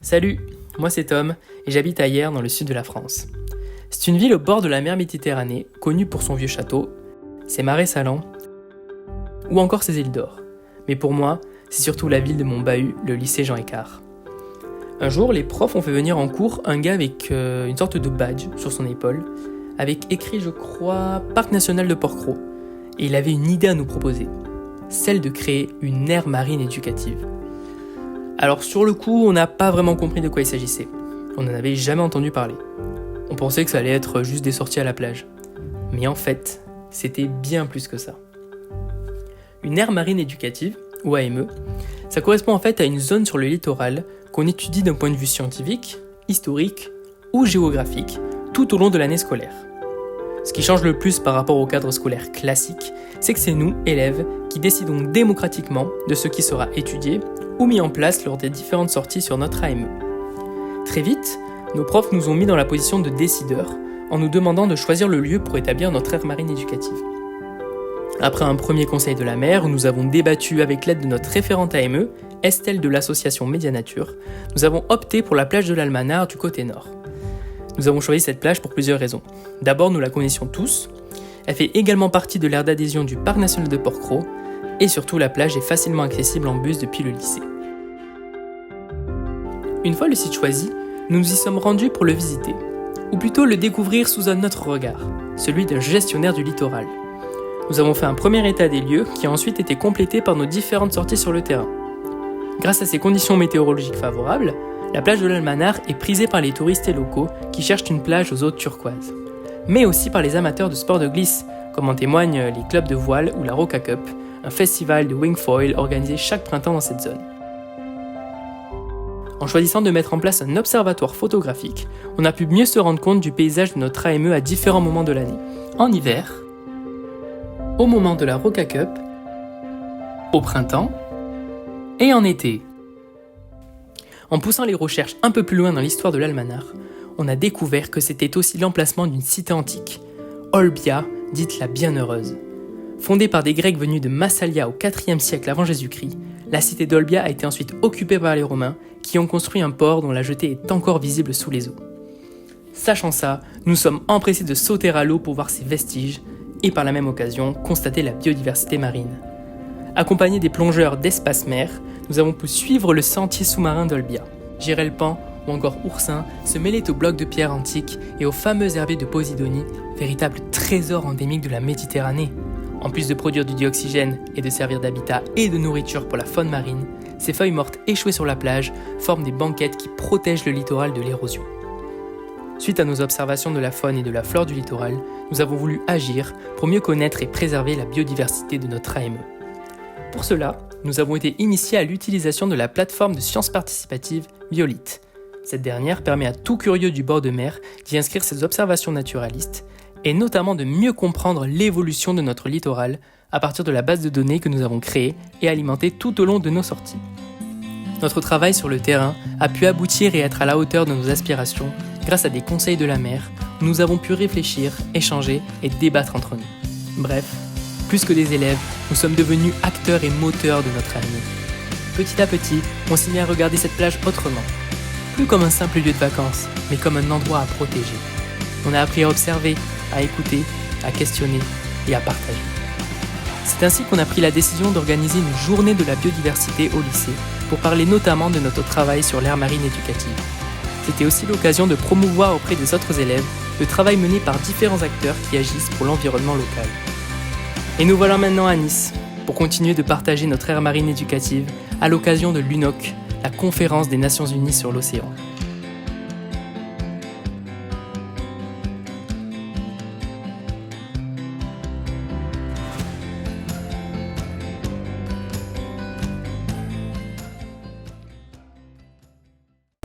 Salut, moi c'est Tom et j'habite à Hyères dans le sud de la France. C'est une ville au bord de la mer Méditerranée, connue pour son vieux château, ses marais salants ou encore ses îles d'or. Mais pour moi, c'est surtout la ville de mon bahut, le lycée Jean Écart. Un jour, les profs ont fait venir en cours un gars avec une sorte de badge sur son épaule, avec écrit, je crois, Parc national de Porquerolles. Et il avait une idée à nous proposer, celle de créer une aire marine éducative. Alors sur le coup, on n'a pas vraiment compris de quoi il s'agissait. On n'en avait jamais entendu parler. On pensait que ça allait être juste des sorties à la plage. Mais en fait, c'était bien plus que ça. Une aire marine éducative, ou AME, ça correspond en fait à une zone sur le littoral qu'on étudie d'un point de vue scientifique, historique ou géographique tout au long de l'année scolaire. Ce qui change le plus par rapport au cadre scolaire classique, c'est que c'est nous, élèves, qui décidons démocratiquement de ce qui sera étudié ou mis en place lors des différentes sorties sur notre AME. Très vite, nos profs nous ont mis dans la position de décideurs en nous demandant de choisir le lieu pour établir notre aire marine éducative. Après un premier conseil de la mère où nous avons débattu avec l'aide de notre référente AME, Estelle de l'association Médianature, nous avons opté pour la plage de l'Almanar du côté nord. Nous avons choisi cette plage pour plusieurs raisons. D'abord, nous la connaissions tous. Elle fait également partie de l'aire d'adhésion du Parc national de Porquerolles. Et surtout, la plage est facilement accessible en bus depuis le lycée. Une fois le site choisi, nous nous y sommes rendus pour le visiter. Ou plutôt le découvrir sous un autre regard, celui d'un gestionnaire du littoral. Nous avons fait un premier état des lieux qui a ensuite été complété par nos différentes sorties sur le terrain. Grâce à ces conditions météorologiques favorables, la plage de l'Almanar est prisée par les touristes et locaux qui cherchent une plage aux eaux turquoises. Mais aussi par les amateurs de sport de glisse, comme en témoignent les clubs de voile ou la Roca Cup, un festival de wingfoil organisé chaque printemps dans cette zone. En choisissant de mettre en place un observatoire photographique, on a pu mieux se rendre compte du paysage de notre AME à différents moments de l'année. En hiver, au moment de la Roca Cup, au printemps et en été. En poussant les recherches un peu plus loin dans l'histoire de l'Almanar, on a découvert que c'était aussi l'emplacement d'une cité antique, Olbia, dite la Bienheureuse. Fondée par des Grecs venus de Massalia au IVe siècle avant Jésus-Christ, la cité d'Olbia a été ensuite occupée par les Romains qui ont construit un port dont la jetée est encore visible sous les eaux. Sachant ça, nous sommes empressés de sauter à l'eau pour voir ces vestiges et par la même occasion constater la biodiversité marine. Accompagnés des plongeurs d'Espace Mer, nous avons pu suivre le sentier sous-marin d'Olbia. Gérelpan ou encore Oursin se mêlaient aux blocs de pierre antiques et aux fameux herbiers de Posidonie, véritables trésors endémiques de la Méditerranée. En plus de produire du dioxygène et de servir d'habitat et de nourriture pour la faune marine, ces feuilles mortes échouées sur la plage forment des banquettes qui protègent le littoral de l'érosion. Suite à nos observations de la faune et de la flore du littoral, nous avons voulu agir pour mieux connaître et préserver la biodiversité de notre AME. Pour cela, nous avons été initiés à l'utilisation de la plateforme de sciences participatives Violite. Cette dernière permet à tout curieux du bord de mer d'y inscrire ses observations naturalistes et notamment de mieux comprendre l'évolution de notre littoral à partir de la base de données que nous avons créée et alimentée tout au long de nos sorties. Notre travail sur le terrain a pu aboutir et être à la hauteur de nos aspirations grâce à des conseils de la mer où nous avons pu réfléchir, échanger et débattre entre nous. Bref, plus que des élèves, nous sommes devenus acteurs et moteurs de notre année. Petit à petit, on s'est mis à regarder cette plage autrement. Plus comme un simple lieu de vacances, mais comme un endroit à protéger. On a appris à observer, à écouter, à questionner et à partager. C'est ainsi qu'on a pris la décision d'organiser une journée de la biodiversité au lycée pour parler notamment de notre travail sur l'aire marine éducative. C'était aussi l'occasion de promouvoir auprès des autres élèves le travail mené par différents acteurs qui agissent pour l'environnement local. Et nous voilà maintenant à Nice, pour continuer de partager notre aire marine éducative à l'occasion de l'UNOC, la conférence des Nations Unies sur l'océan.